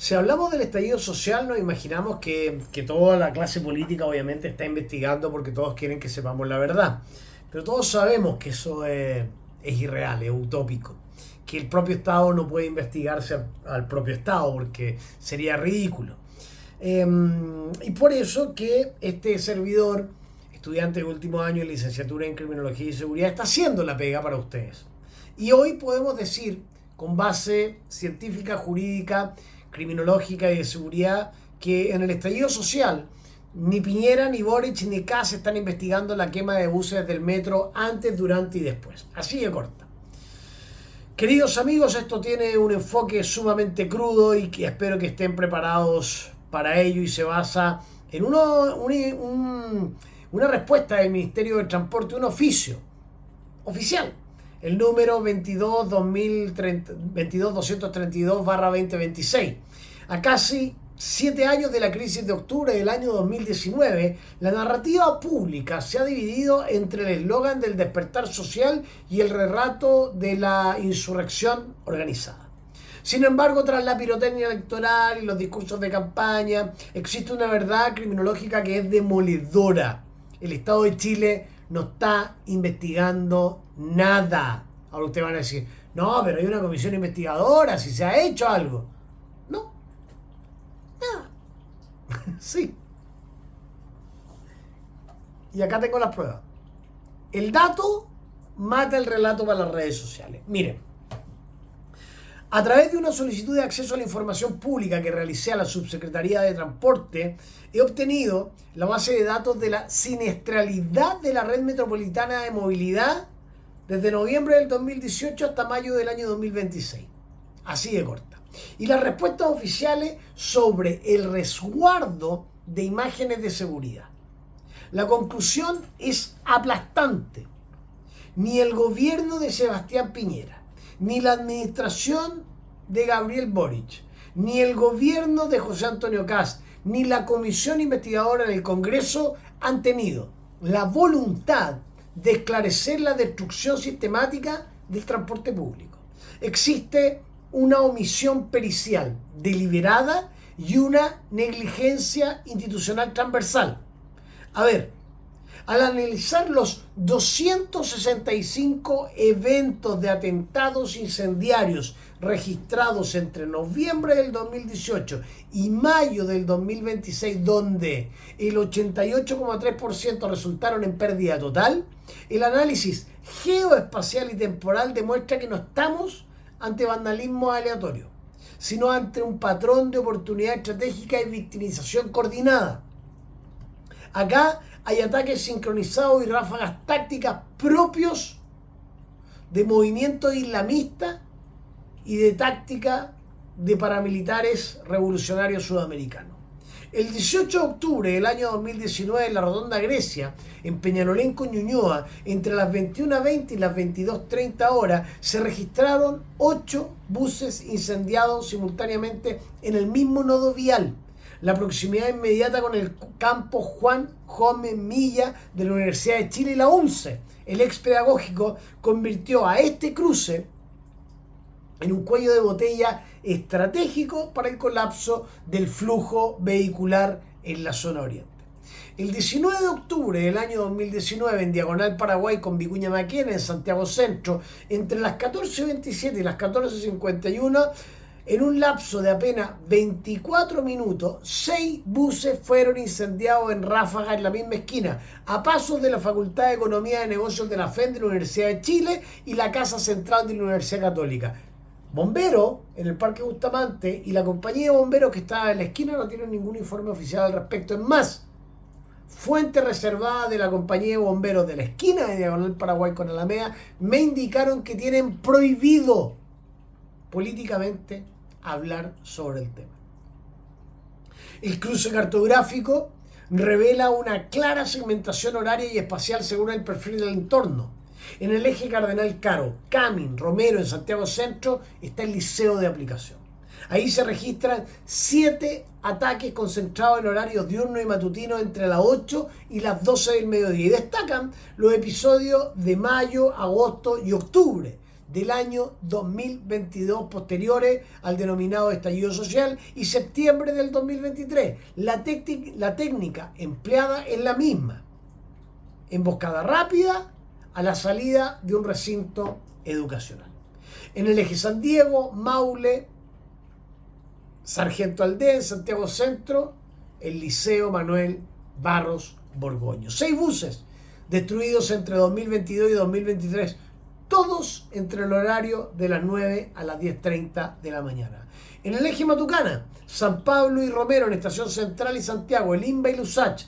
Si hablamos del estallido social, nos imaginamos que toda la clase política obviamente está investigando porque todos quieren que sepamos la verdad. Pero todos sabemos que eso es irreal, es utópico. Que el propio Estado no puede investigarse al propio Estado porque sería ridículo. Y por eso que este servidor, estudiante de último año de licenciatura en Criminología y Seguridad, está haciendo la pega para ustedes. Y hoy podemos decir, con base científica, jurídica, criminológica y de seguridad, que en el estallido social ni Piñera, ni Boric, ni Kast están investigando la quema de buses del metro antes, durante y después. Así de corta. Queridos amigos, esto tiene un enfoque sumamente crudo y que espero que estén preparados para ello, y se basa en una respuesta del Ministerio de Transporte, un oficio oficial, el número 22.232/2026. A casi 7 años de la crisis de octubre del año 2019, la narrativa pública se ha dividido entre el eslogan del despertar social y el relato de la insurrección organizada. Sin embargo, tras la pirotecnia electoral y los discursos de campaña, existe una verdad criminológica que es demoledora. El Estado de Chile no está investigando nada. Ahora ustedes van a decir, no, pero hay una comisión investigadora, si se ha hecho algo. No, nada. Sí. Y acá tengo las pruebas. El dato mata el relato para las redes sociales. Miren. A través de una solicitud de acceso a la información pública que realicé a la Subsecretaría de Transporte, he obtenido la base de datos de la siniestralidad de la Red Metropolitana de Movilidad desde noviembre del 2018 hasta mayo del año 2026. Así de corta. Y las respuestas oficiales sobre el resguardo de imágenes de seguridad. La conclusión es aplastante. Ni el gobierno de Sebastián Piñera, ni la administración de Gabriel Boric, ni el gobierno de José Antonio Kast, ni la comisión investigadora en el Congreso han tenido la voluntad de esclarecer la destrucción sistemática del transporte público. Existe una omisión pericial deliberada y una negligencia institucional transversal. A ver, al analizar los 265 eventos de atentados incendiarios registrados entre noviembre del 2018 y mayo del 2026, donde el 88,3% resultaron en pérdida total, el análisis geoespacial y temporal demuestra que no estamos ante vandalismo aleatorio, sino ante un patrón de oportunidad estratégica y victimización coordinada. Acá hay ataques sincronizados y ráfagas tácticas propios de movimientos islamistas y de táctica de paramilitares revolucionarios sudamericanos. El 18 de octubre del año 2019, en la Rotonda Grecia, en Peñalolén con Ñuñoa, entre las 21:20 y las 22:30 horas, se registraron 8 buses incendiados simultáneamente en el mismo nodo vial. La proximidad inmediata con el campo Juan Jome Milla de la Universidad de Chile y la UNCE, el ex pedagógico, convirtió a este cruce en un cuello de botella estratégico para el colapso del flujo vehicular en la zona oriente. El 19 de octubre del año 2019, en Diagonal Paraguay con Vicuña Maquena, en Santiago Centro, entre las 14:27 y las 14:51, en un lapso de apenas 24 minutos, 6 buses fueron incendiados en ráfaga en la misma esquina, a pasos de la Facultad de Economía de Negocios de la FED de la Universidad de Chile y la Casa Central de la Universidad Católica. Bomberos en el Parque Bustamante y la compañía de bomberos que estaba en la esquina no tienen ningún informe oficial al respecto. Es más, fuentes reservadas de la compañía de bomberos de la esquina de Diagonal Paraguay con Alameda me indicaron que tienen prohibido políticamente hablar sobre el tema. El cruce cartográfico revela una clara segmentación horaria y espacial según el perfil del entorno. En el eje Cardenal Caro, Camin, Romero, en Santiago Centro, está el Liceo de Aplicación. Ahí se registran 7 ataques concentrados en horarios diurnos y matutinos entre las 8 y las 12 del mediodía. Y destacan los episodios de mayo, agosto y octubre, del año 2022 posteriores al denominado estallido social y septiembre del 2023. La técnica empleada es la misma. Emboscada rápida a la salida de un recinto educacional. En el eje San Diego, Maule, Sargento Aldea, Santiago Centro, el Liceo Manuel Barros Borgoño. 6 buses destruidos entre 2022 y 2023, todos entre el horario de las 9 a las 10:30 de la mañana. En el eje Matucana, San Pablo y Romero, en Estación Central y Santiago, el INBA y Lusach,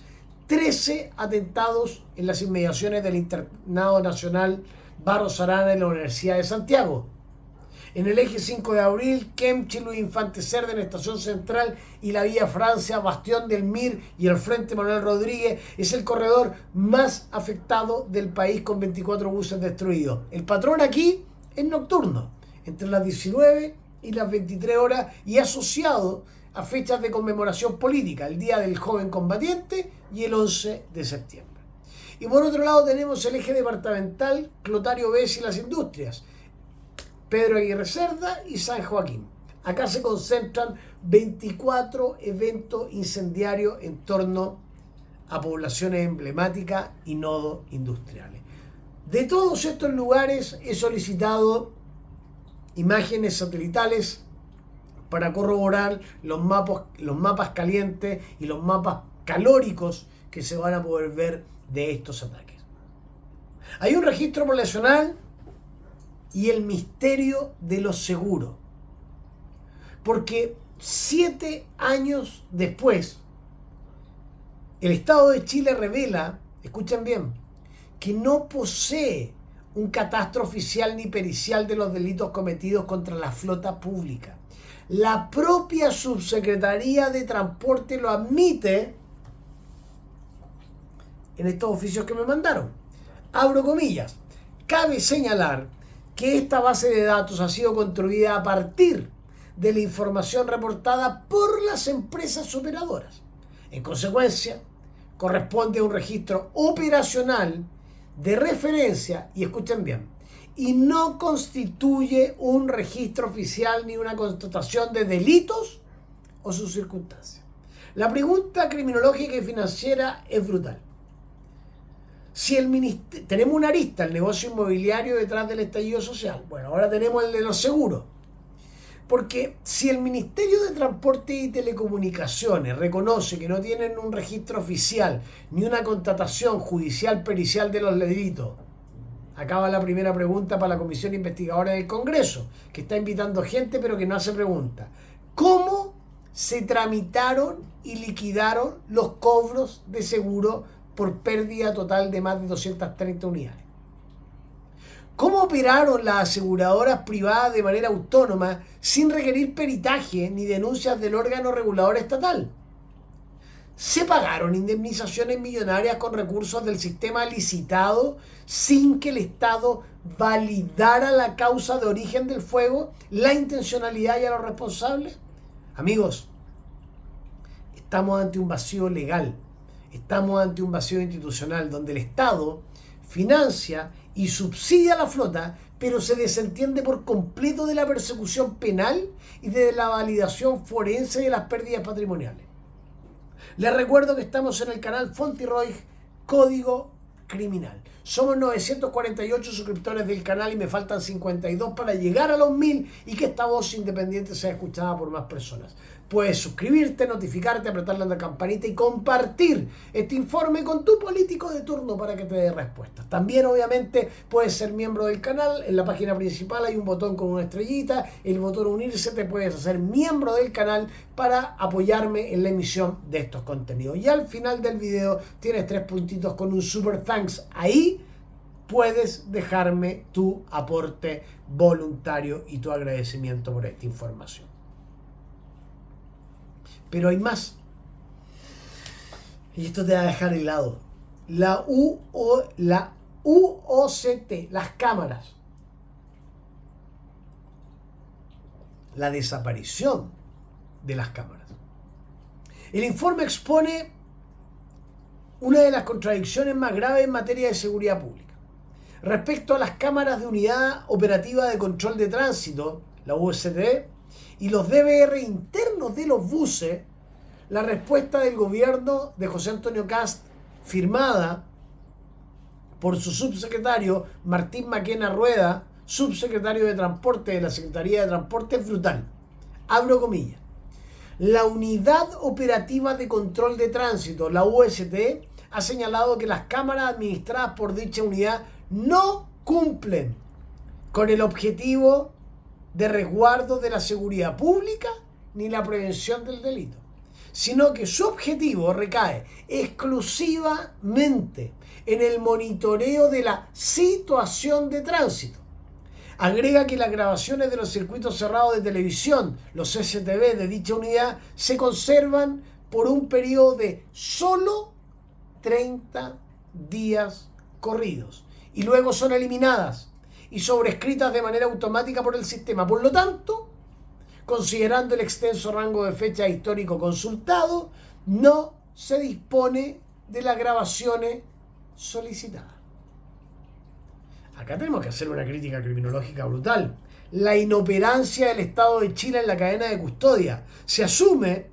13 atentados en las inmediaciones del Internado Nacional Barros Arana en la Universidad de Santiago. En el eje 5 de abril, Kempchi, Luis Infante Cerda en Estación Central y la Vía Francia, Bastión del Mir y el Frente Manuel Rodríguez es el corredor más afectado del país con 24 buses destruidos. El patrón aquí es nocturno, entre las 19 y las 23 horas y asociado a fechas de conmemoración política, el Día del Joven Combatiente y el 11 de septiembre. Y por otro lado tenemos el eje departamental, Clotario Bess y las Industrias, Pedro Aguirre Cerda y San Joaquín. Acá se concentran 24 eventos incendiarios en torno a poblaciones emblemáticas y nodos industriales. De todos estos lugares he solicitado imágenes satelitales para corroborar los mapas calientes y los mapas calóricos que se van a poder ver de estos ataques. Hay un registro poblacional y el misterio de los seguros. Porque 7 años después, el Estado de Chile revela, escuchen bien, que no posee un catastro oficial ni pericial de los delitos cometidos contra la flota pública. La propia Subsecretaría de Transporte lo admite en estos oficios que me mandaron. Abro comillas. Cabe señalar que esta base de datos ha sido construida a partir de la información reportada por las empresas operadoras. En consecuencia, corresponde a un registro operacional de referencia, y escuchen bien, y no constituye un registro oficial ni una constatación de delitos o sus circunstancias. La pregunta criminológica y financiera es brutal. Si tenemos una arista, el negocio inmobiliario detrás del estallido social. Bueno, ahora tenemos el de los seguros. Porque si el Ministerio de Transporte y Telecomunicaciones reconoce que no tienen un registro oficial ni una constatación judicial pericial de los delitos, acaba la primera pregunta para la Comisión Investigadora del Congreso, que está invitando gente pero que no hace preguntas. ¿Cómo se tramitaron y liquidaron los cobros de seguro por pérdida total de más de 230 unidades? ¿Cómo operaron las aseguradoras privadas de manera autónoma sin requerir peritaje ni denuncias del órgano regulador estatal? ¿Se pagaron indemnizaciones millonarias con recursos del sistema licitado sin que el Estado validara la causa de origen del fuego, la intencionalidad y a los responsables? Amigos, estamos ante un vacío legal. Estamos ante un vacío institucional donde el Estado financia y subsidia a la flota, pero se desentiende por completo de la persecución penal y de la validación forense de las pérdidas patrimoniales. Les recuerdo que estamos en el canal Fontiroy, Código Criminal. Somos 948 suscriptores del canal y me faltan 52 para llegar a los 1000 y que esta voz independiente sea escuchada por más personas. Puedes suscribirte, notificarte, apretar la campanita y compartir este informe con tu político de turno para que te dé respuestas. También, obviamente, puedes ser miembro del canal. En la página principal hay un botón con una estrellita. El botón unirse, te puedes hacer miembro del canal para apoyarme en la emisión de estos contenidos. Y al final del video tienes 3 puntitos con un super thanks. Ahí puedes dejarme tu aporte voluntario y tu agradecimiento por esta información. Pero hay más. Y esto te va a dejar helado. La UOCT, las cámaras. La desaparición de las cámaras. El informe expone una de las contradicciones más graves en materia de seguridad pública. Respecto a las cámaras de unidad operativa de control de tránsito, la UST, y los DVR internos de los buses, la respuesta del gobierno de José Antonio Kast, firmada por su subsecretario Martín Maquena Rueda, subsecretario de Transporte de la Secretaría de Transporte, es brutal. Abro comillas. La Unidad Operativa de Control de Tránsito, la UST, ha señalado que las cámaras administradas por dicha unidad no cumplen con el objetivo de resguardo de la seguridad pública ni la prevención del delito, sino que su objetivo recae exclusivamente en el monitoreo de la situación de tránsito. Agrega que las grabaciones de los circuitos cerrados de televisión, los CCTV de dicha unidad, se conservan por un periodo de solo 30 días corridos y luego son eliminadas y sobrescritas de manera automática por el sistema. Por lo tanto, considerando el extenso rango de fecha histórico consultado, no se dispone de las grabaciones solicitadas. Acá tenemos que hacer una crítica criminológica brutal. La inoperancia del Estado de Chile en la cadena de custodia. Se asume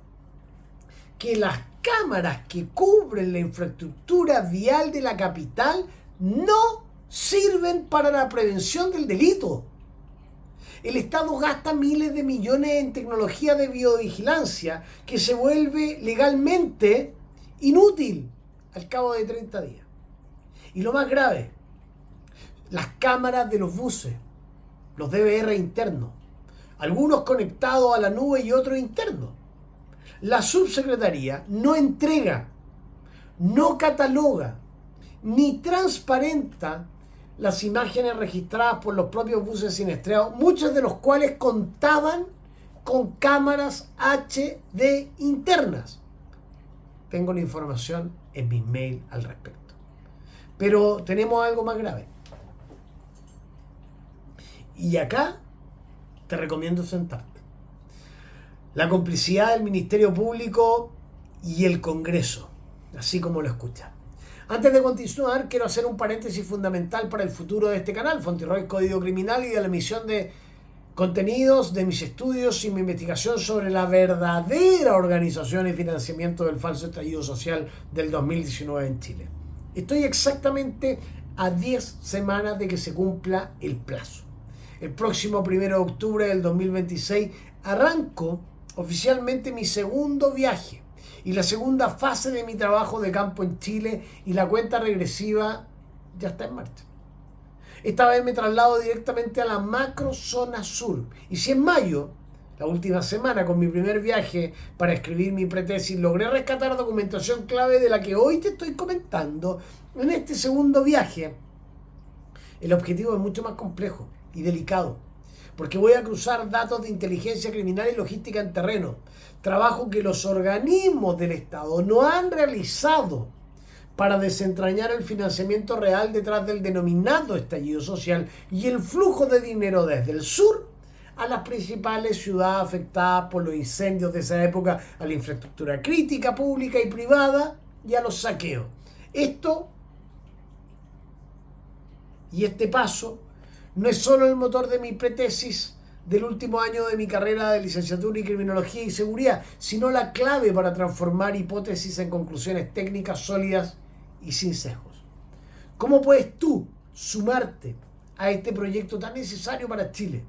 que las cámaras que cubren la infraestructura vial de la capital no sirven para la prevención del delito. El Estado gasta miles de millones en tecnología de biovigilancia que se vuelve legalmente inútil al cabo de 30 días. Y lo más grave, las cámaras de los buses, los DVR internos, algunos conectados a la nube y otros internos. La subsecretaría no entrega, no cataloga, ni transparenta las imágenes registradas por los propios buses siniestrados, muchos de los cuales contaban con cámaras HD internas. Tengo la información en mis mails al respecto. Pero tenemos algo más grave. Y acá te recomiendo sentarte. La complicidad del Ministerio Público y el Congreso, así como lo escuchas. Antes de continuar, quiero hacer un paréntesis fundamental para el futuro de este canal, Fontirroy Código Criminal, y de la emisión de contenidos de mis estudios y mi investigación sobre la verdadera organización y financiamiento del falso estallido social del 2019 en Chile. Estoy exactamente a 10 semanas de que se cumpla el plazo. El próximo 1 de octubre del 2026 arranco oficialmente mi segundo viaje y la segunda fase de mi trabajo de campo en Chile, y la cuenta regresiva ya está en marcha. Esta vez me traslado directamente a la macro zona sur, y si en mayo, la última semana, con mi primer viaje para escribir mi pretesis, logré rescatar documentación clave de la que hoy te estoy comentando, en este segundo viaje el objetivo es mucho más complejo y delicado, porque voy a cruzar datos de inteligencia criminal y logística en terreno, trabajo que los organismos del Estado no han realizado para desentrañar el financiamiento real detrás del denominado estallido social y el flujo de dinero desde el sur a las principales ciudades afectadas por los incendios de esa época, a la infraestructura crítica, pública y privada, y a los saqueos. Esto y este paso no es solo el motor de mi pretesis del último año de mi carrera de licenciatura en Criminología y Seguridad, sino la clave para transformar hipótesis en conclusiones técnicas sólidas y sin sesgos. ¿Cómo puedes tú sumarte a este proyecto tan necesario para Chile?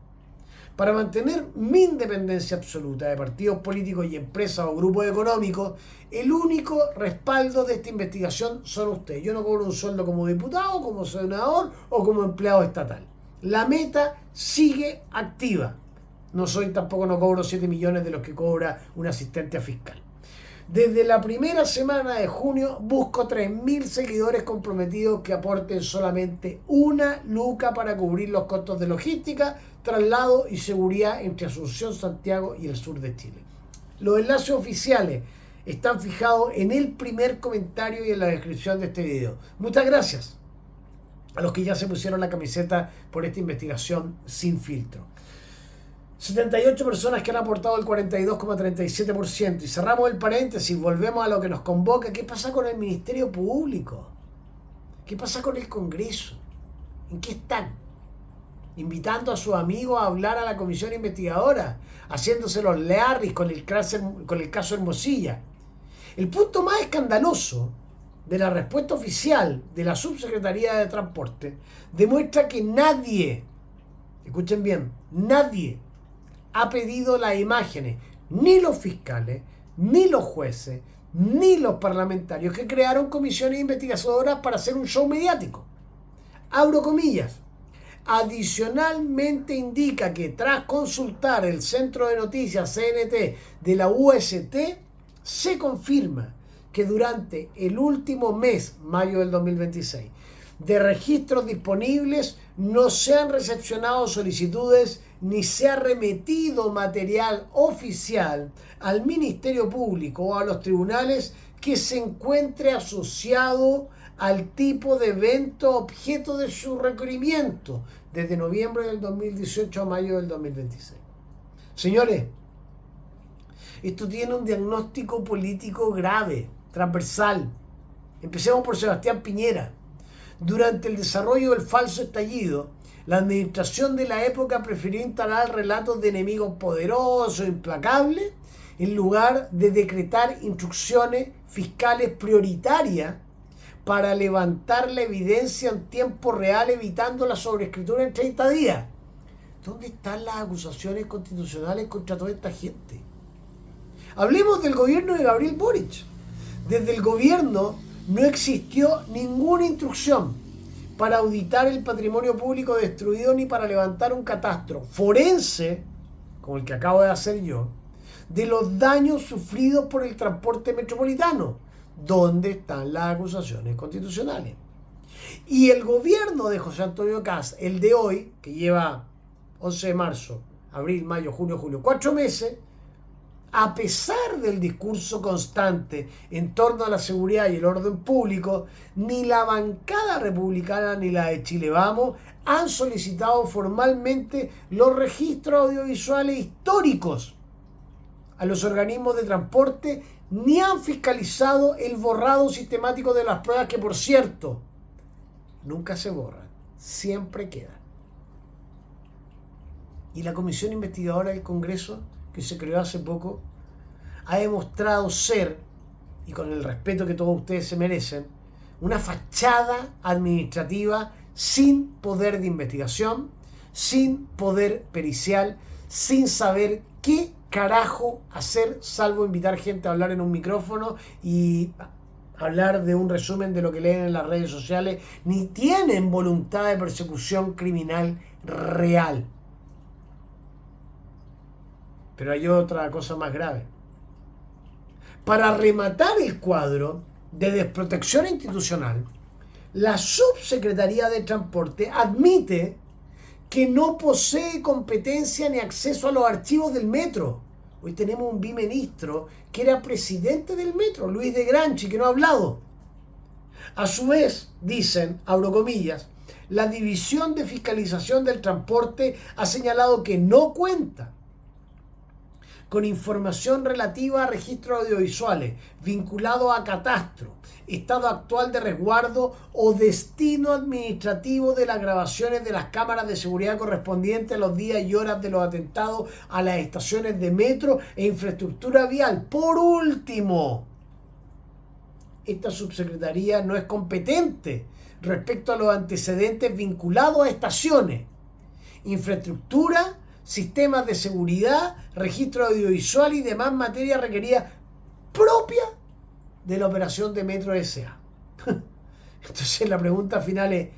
Para mantener mi independencia absoluta de partidos políticos y empresas o grupos económicos, el único respaldo de esta investigación son ustedes. Yo no cobro un sueldo como diputado, como senador o como empleado estatal. La meta sigue activa. No cobro 7 millones de los que cobra un asistente fiscal. Desde la primera semana de junio busco 3.000 seguidores comprometidos que aporten solamente una luca para cubrir los costos de logística, traslado y seguridad entre Asunción, Santiago y el sur de Chile. Los enlaces oficiales están fijados en el primer comentario y en la descripción de este video. Muchas gracias a los que ya se pusieron la camiseta por esta investigación sin filtro. 78 personas que han aportado el 42,37%. Y cerramos el paréntesis, volvemos a lo que nos convoca. ¿Qué pasa con el Ministerio Público? ¿Qué pasa con el Congreso? ¿En qué están? Invitando a sus amigos a hablar a la comisión investigadora, haciéndose los learris con el caso Hermosilla. El punto más escandaloso de la respuesta oficial de la Subsecretaría de Transporte demuestra que nadie, escuchen bien, nadie ha pedido las imágenes, ni los fiscales, ni los jueces, ni los parlamentarios que crearon comisiones investigadoras para hacer un show mediático. Abro comillas. Adicionalmente indica que tras consultar el centro de noticias CNT de la UST, se confirma que durante el último mes, mayo del 2026, de registros disponibles no se han recepcionado solicitudes ni se ha remitido material oficial al Ministerio Público o a los tribunales que se encuentre asociado al tipo de evento objeto de su requerimiento desde noviembre del 2018 a mayo del 2026. Señores, esto tiene un diagnóstico político grave, transversal. Empecemos por Sebastián Piñera. Durante el desarrollo del falso estallido, la administración de la época prefirió instalar relatos de enemigos poderosos, implacables, en lugar de decretar instrucciones fiscales prioritarias para levantar la evidencia en tiempo real, evitando la sobreescritura en 30 días. ¿Dónde están las acusaciones constitucionales contra toda esta gente? Hablemos del gobierno de Gabriel Boric. Desde el gobierno no existió ninguna instrucción para auditar el patrimonio público destruido ni para levantar un catastro forense, como el que acabo de hacer yo, de los daños sufridos por el transporte metropolitano. ¿Dónde están las acusaciones constitucionales? Y el gobierno de José Antonio Kast, el de hoy, que lleva 11 de marzo, abril, mayo, junio, julio, 4 meses, a pesar del discurso constante en torno a la seguridad y el orden público, ni la bancada republicana ni la de Chile Vamos han solicitado formalmente los registros audiovisuales históricos a los organismos de transporte, ni han fiscalizado el borrado sistemático de las pruebas que, por cierto, nunca se borran, siempre quedan. Y la comisión investigadora del Congreso, que se creó hace poco, ha demostrado ser, y con el respeto que todos ustedes se merecen, una fachada administrativa sin poder de investigación, sin poder pericial, sin saber qué carajo hacer, salvo invitar gente a hablar en un micrófono y hablar de un resumen de lo que leen en las redes sociales, ni tienen voluntad de persecución criminal real. Pero hay otra cosa más grave. Para rematar el cuadro de desprotección institucional, la Subsecretaría de Transporte admite que no posee competencia ni acceso a los archivos del metro. Hoy tenemos un biministro que era presidente del metro, Luis de Granchi, que no ha hablado. A su vez, dicen, abro comillas, la División de Fiscalización del Transporte ha señalado que no cuenta con información relativa a registros audiovisuales vinculados a catastro, estado actual de resguardo o destino administrativo de las grabaciones de las cámaras de seguridad correspondientes a los días y horas de los atentados a las estaciones de metro e infraestructura vial. Por último, esta subsecretaría no es competente respecto a los antecedentes vinculados a estaciones, infraestructura, sistemas de seguridad, registro audiovisual y demás materias requeridas propia de la operación de Metro S.A. Entonces la pregunta final es,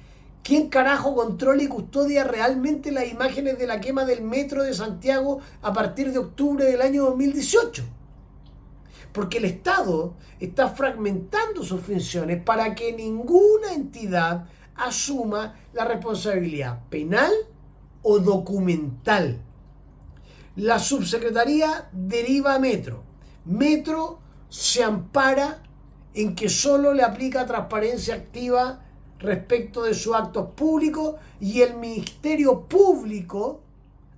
¿quién carajo controla y custodia realmente las imágenes de la quema del metro de Santiago a partir de octubre del año 2018? Porque el Estado está fragmentando sus funciones para que ninguna entidad asuma la responsabilidad penal o documental. La subsecretaría deriva a Metro. Metro se ampara en que solo le aplica transparencia activa respecto de sus actos públicos y el Ministerio Público,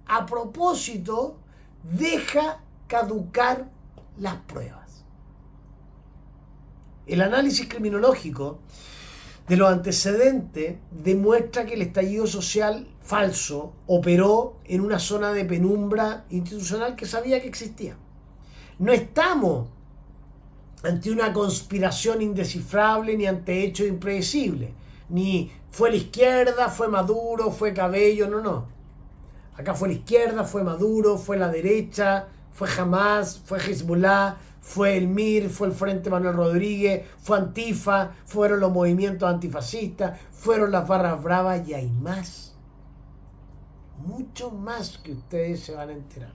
a propósito, deja caducar las pruebas. El análisis criminológico de los antecedentes demuestra que el estallido social falso operó en una zona de penumbra institucional que sabía que existía. No estamos ante una conspiración indescifrable ni ante hechos impredecibles. Ni fue la izquierda, fue Maduro, fue Cabello, no. Acá fue la izquierda, fue Maduro, fue la derecha, fue Hamas, fue Hezbollah, fue el MIR, fue el Frente Manuel Rodríguez, fue Antifa, fueron los movimientos antifascistas, fueron las barras bravas y hay más. Mucho más que ustedes se van a enterar.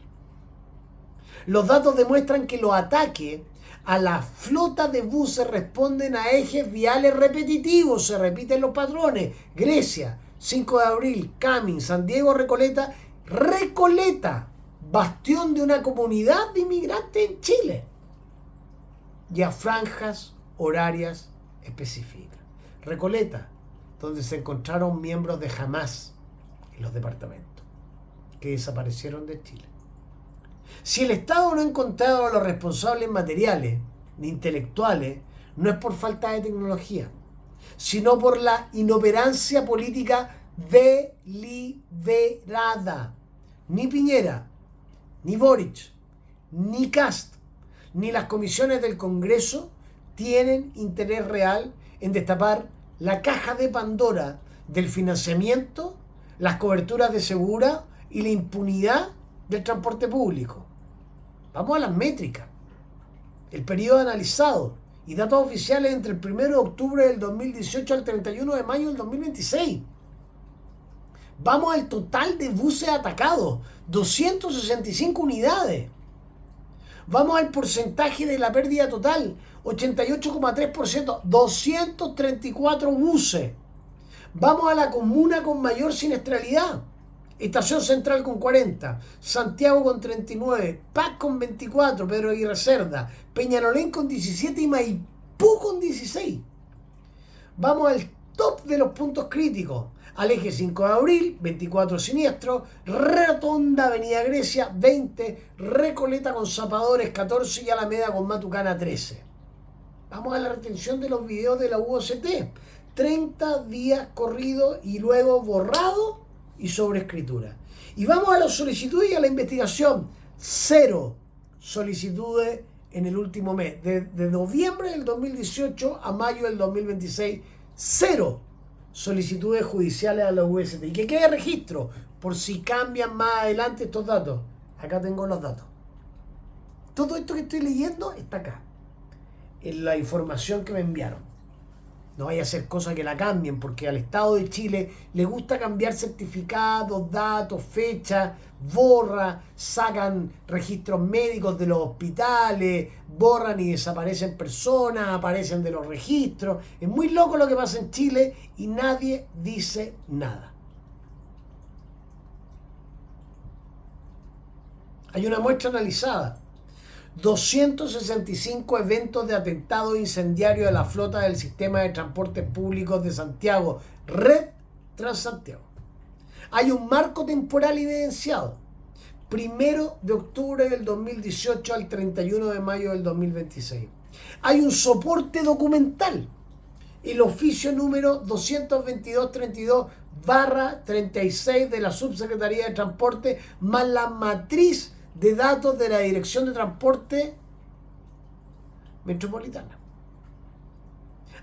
Los datos demuestran que los ataques a la flota de buses responden a ejes viales repetitivos, se repiten los patrones. Grecia, 5 de abril, Camin, San Diego, Recoleta, bastión de una comunidad de inmigrantes en Chile, y a franjas horarias específicas. Recoleta, donde se encontraron miembros de Hamas en los departamentos, que desaparecieron de Chile. Si el Estado no ha encontrado a los responsables materiales ni intelectuales, no es por falta de tecnología, sino por la inoperancia política deliberada. Ni Piñera, ni Boric, ni Kast, ni las comisiones del Congreso tienen interés real en destapar la caja de Pandora del financiamiento, las coberturas de segura y la impunidad del transporte público. Vamos a las métricas. El periodo analizado y datos oficiales entre el 1 de octubre del 2018 al 31 de mayo del 2026. Vamos al total de buses atacados, 265 unidades. Vamos al porcentaje de la pérdida total, 88,3%, 234 buses. Vamos a la comuna con mayor siniestralidad. Estación Central con 40, Santiago con 39, Paz con 24, Pedro Aguirre Cerda, Peñalolén con 17 y Maipú con 16. Vamos al top de los puntos críticos. Al eje 5 de abril, 24 siniestros, Rotonda Avenida Grecia, 20, Recoleta con Zapadores, 14 y Alameda con Matucana, 13. Vamos a la retención de los videos de la UOCT. 30 días corridos y luego borrado y sobreescritura. Y vamos a las solicitudes y a la investigación. 0 solicitudes en el último mes. De noviembre del 2018 a mayo del 2026, 0 solicitudes judiciales a la UST. Y que quede registro por si cambian más adelante estos datos. Acá tengo los datos. Todo esto que estoy leyendo está acá, en la información que me enviaron. No vaya a ser cosa que la cambien, porque al Estado de Chile le gusta cambiar certificados, datos, fechas, sacan registros médicos de los hospitales, borran y desaparecen personas, aparecen de los registros. Es muy loco lo que pasa en Chile y nadie dice nada. Hay una muestra analizada. 265 eventos de atentado incendiario de la flota del sistema de transportes públicos de Santiago, Red Transantiago. Hay un marco temporal evidenciado. 1 de octubre del 2018 al 31 de mayo del 2026. Hay un soporte documental. El oficio número 22232/36 de la Subsecretaría de Transporte, más la matriz de datos de la Dirección de Transporte Metropolitana.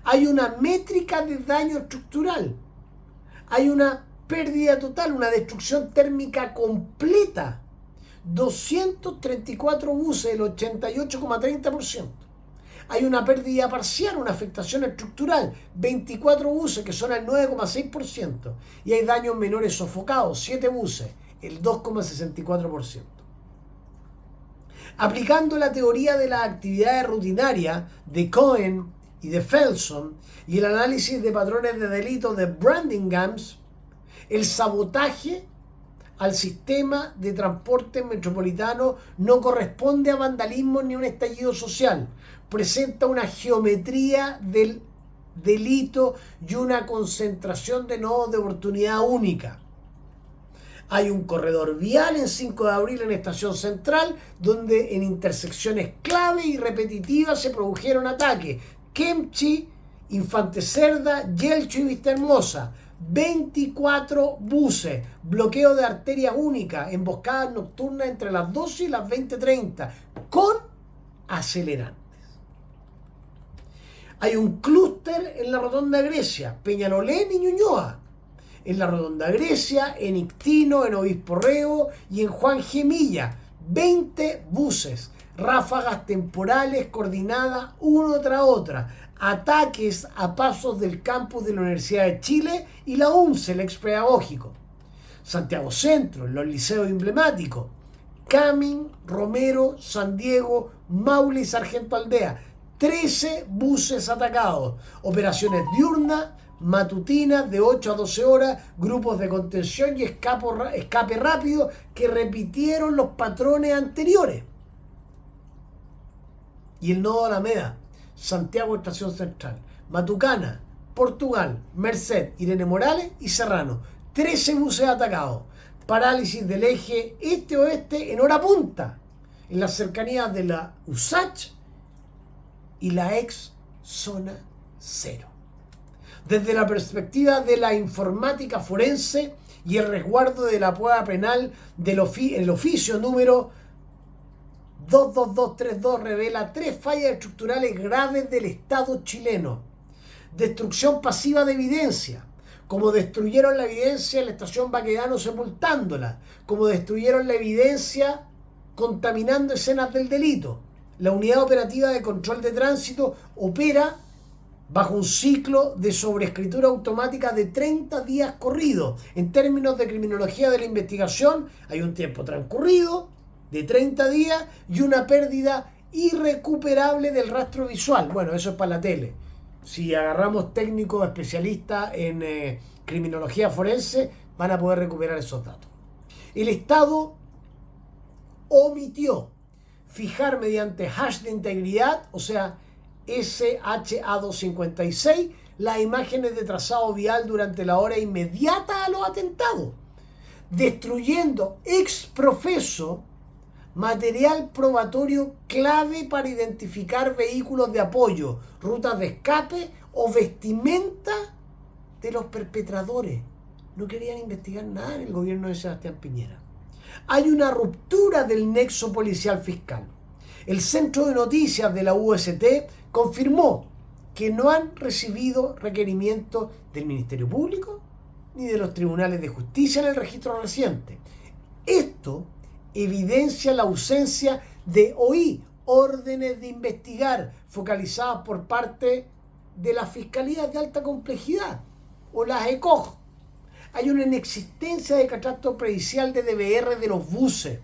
Hay una métrica de daño estructural. Hay una pérdida total, una destrucción térmica completa. 234 buses, el 88,30%. Hay una pérdida parcial, una afectación estructural, 24 buses, que son el 9,6%. Y hay daños menores sofocados, 7 buses, el 2,64%. Aplicando la teoría de las actividades rutinarias de Cohen y de Felson y el análisis de patrones de delito de Brandingams, el sabotaje al sistema de transporte metropolitano no corresponde a vandalismo ni a un estallido social. Presenta una geometría del delito y una concentración de nodos de oportunidad única. Hay un corredor vial en 5 de abril en Estación Central, donde en intersecciones clave y repetitivas se produjeron ataques. Kemchi Infante Cerda, Yelcho y Vistahermosa. 24 buses, bloqueo de arterias únicas, emboscadas nocturnas entre las 12 y las 20:30, con acelerantes. Hay un clúster en la Rotonda Grecia, Peñalolén y Ñuñoa. En la Rotonda Grecia, en Ictino, en Obispo Reo y en Juan Gemilla. 20 buses, ráfagas temporales coordinadas uno tras otra. Ataques a pasos del campus de la Universidad de Chile y la UNCE, el expedagógico. Santiago Centro, los liceos emblemáticos. Camin, Romero, San Diego, Maule y Sargento Aldea. 13 buses atacados. Operaciones diurnas, matutinas de 8 a 12 horas, grupos de contención y escape rápido que repitieron los patrones anteriores. Y el nodo Alameda, Santiago Estación Central, Matucana, Portugal, Merced, Irene Morales y Serrano. 13 buses atacados. Parálisis del eje este-oeste en hora punta, en las cercanías de la USACH y la ex zona cero. Desde la perspectiva de la informática forense y el resguardo de la prueba penal del oficio número 22232 revela 3 fallas estructurales graves del Estado chileno. Destrucción pasiva de evidencia, como destruyeron la evidencia en la estación Baquedano sepultándola, como destruyeron la evidencia contaminando escenas del delito. La unidad operativa de control de tránsito opera bajo un ciclo de sobreescritura automática de 30 días corridos. En términos de criminología de la investigación, hay un tiempo transcurrido de 30 días y una pérdida irrecuperable del rastro visual. Bueno, eso es para la tele. Si agarramos técnicos especialistas en criminología forense, van a poder recuperar esos datos. El Estado omitió fijar mediante hash de integridad, o sea, SHA-256, las imágenes de trazado vial durante la hora inmediata a los atentados, destruyendo ex profeso material probatorio clave para identificar vehículos de apoyo, rutas de escape o vestimenta de los perpetradores. No querían investigar nada en el gobierno de Sebastián Piñera. Hay una ruptura del nexo policial fiscal. El Centro de Noticias de la UST confirmó que no han recibido requerimientos del Ministerio Público ni de los tribunales de justicia en el registro reciente. Esto evidencia la ausencia de órdenes de investigar focalizadas por parte de las fiscalías de alta complejidad o las ECOG. Hay una inexistencia de catastro pericial de DVR de los buses.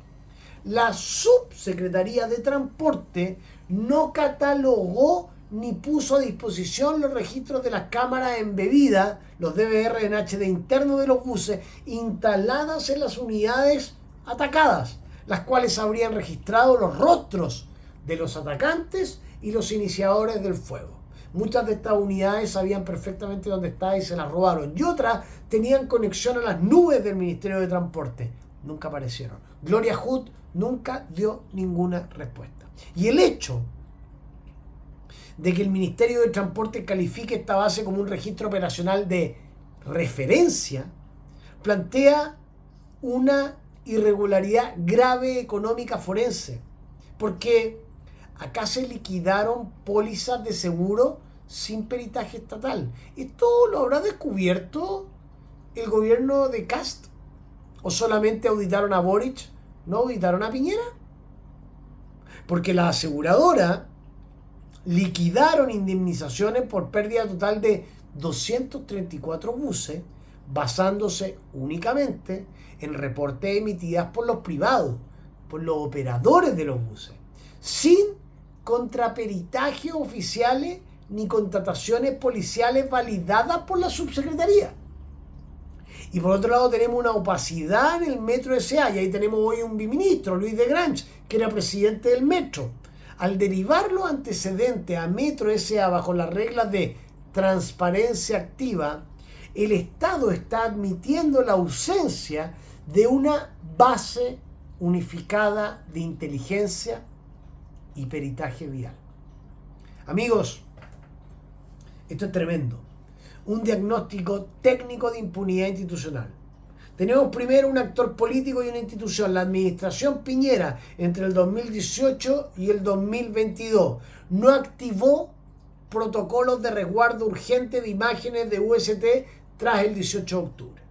La Subsecretaría de Transporte no catalogó ni puso a disposición los registros de las cámaras embebidas, los DVR en HD interno de los buses, instaladas en las unidades atacadas, las cuales habrían registrado los rostros de los atacantes y los iniciadores del fuego. Muchas de estas unidades sabían perfectamente dónde estaba y se las robaron, y otras tenían conexión a las nubes del Ministerio de Transporte. Nunca aparecieron. Gloria Hood nunca dio ninguna respuesta. Y el hecho de que el Ministerio de Transporte califique esta base como un registro operacional de referencia plantea una irregularidad grave económica forense, porque acá se liquidaron pólizas de seguro sin peritaje estatal. ¿Esto lo habrá descubierto el gobierno de Kast? ¿O solamente auditaron a Boric, no auditaron a Piñera? Porque la aseguradora liquidaron indemnizaciones por pérdida total de 234 buses, basándose únicamente en reportes emitidas por los privados, por los operadores de los buses, sin contraperitajes oficiales ni contrataciones policiales validadas por la subsecretaría. Y por otro lado tenemos una opacidad en el Metro S.A. y ahí tenemos hoy un biministro, Luis de Grange, que era presidente del Metro. Al derivar los antecedentes a Metro S.A. bajo las reglas de transparencia activa, el Estado está admitiendo la ausencia de una base unificada de inteligencia y peritaje vial. Amigos, Esto es tremendo. Un diagnóstico técnico de impunidad institucional. Tenemos primero un actor político y una institución, la administración Piñera, entre el 2018 y el 2022. No activó protocolos de resguardo urgente de imágenes de UST tras el 18 de octubre.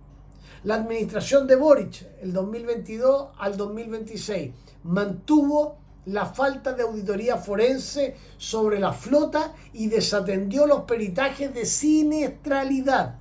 La administración de Boric, el 2022 al 2026, mantuvo la falta de auditoría forense sobre la flota y desatendió los peritajes de siniestralidad.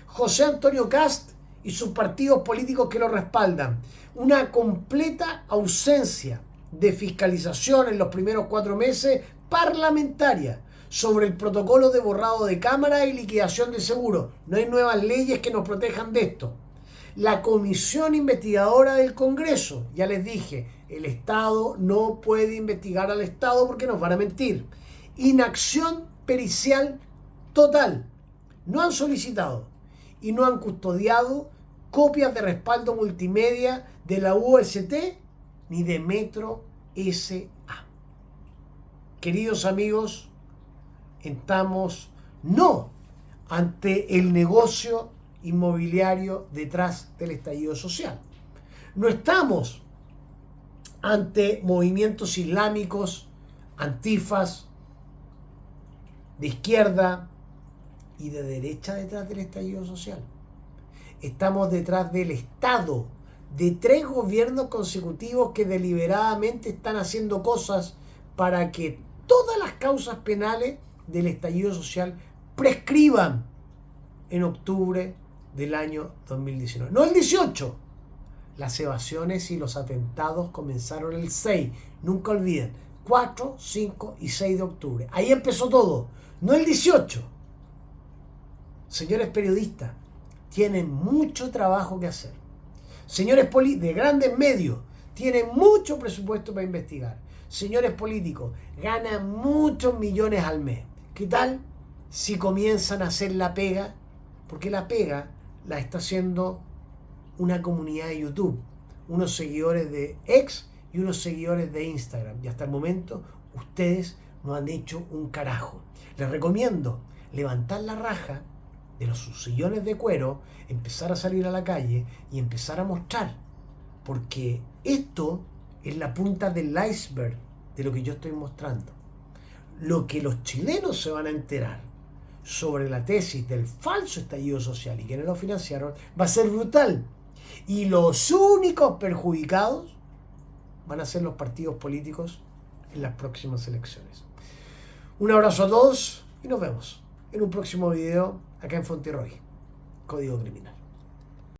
José Antonio Kast y sus partidos políticos que lo respaldan. Una completa ausencia de fiscalización en los primeros 4 meses parlamentaria sobre el protocolo de borrado de cámara y liquidación de seguro. No hay nuevas leyes que nos protejan de esto. La comisión investigadora del Congreso, ya les dije, el Estado no puede investigar al Estado porque nos van a mentir. Inacción pericial total. No han solicitado y no han custodiado copias de respaldo multimedia de la UST ni de Metro SA. Queridos amigos, estamos no ante el negocio inmobiliario detrás del estallido social. No estamos ante movimientos islámicos, antifas, de izquierda y de derecha detrás del estallido social. Estamos detrás del Estado, de 3 gobiernos consecutivos que deliberadamente están haciendo cosas para que todas las causas penales del estallido social prescriban en octubre del año 2019. No el 18. Las evasiones y los atentados comenzaron el 6. Nunca olviden. 4, 5 y 6 de octubre. Ahí empezó todo. No el 18. Señores periodistas, tienen mucho trabajo que hacer. Señores de grandes medios, tienen mucho presupuesto para investigar. Señores políticos, ganan muchos millones al mes. ¿Qué tal si comienzan a hacer la pega? Porque la pega la está haciendo una comunidad de YouTube, unos seguidores de X y unos seguidores de Instagram. Y hasta el momento ustedes no han hecho un carajo. Les recomiendo levantar la raja de sus sillones de cuero, empezar a salir a la calle y empezar a mostrar. Porque esto es la punta del iceberg de lo que yo estoy mostrando. Lo que los chilenos se van a enterar sobre la tesis del falso estallido social y quienes lo financiaron va a ser brutal. Y los únicos perjudicados van a ser los partidos políticos en las próximas elecciones. Un abrazo a todos y nos vemos en un próximo video acá en Fonterroy, Código Criminal.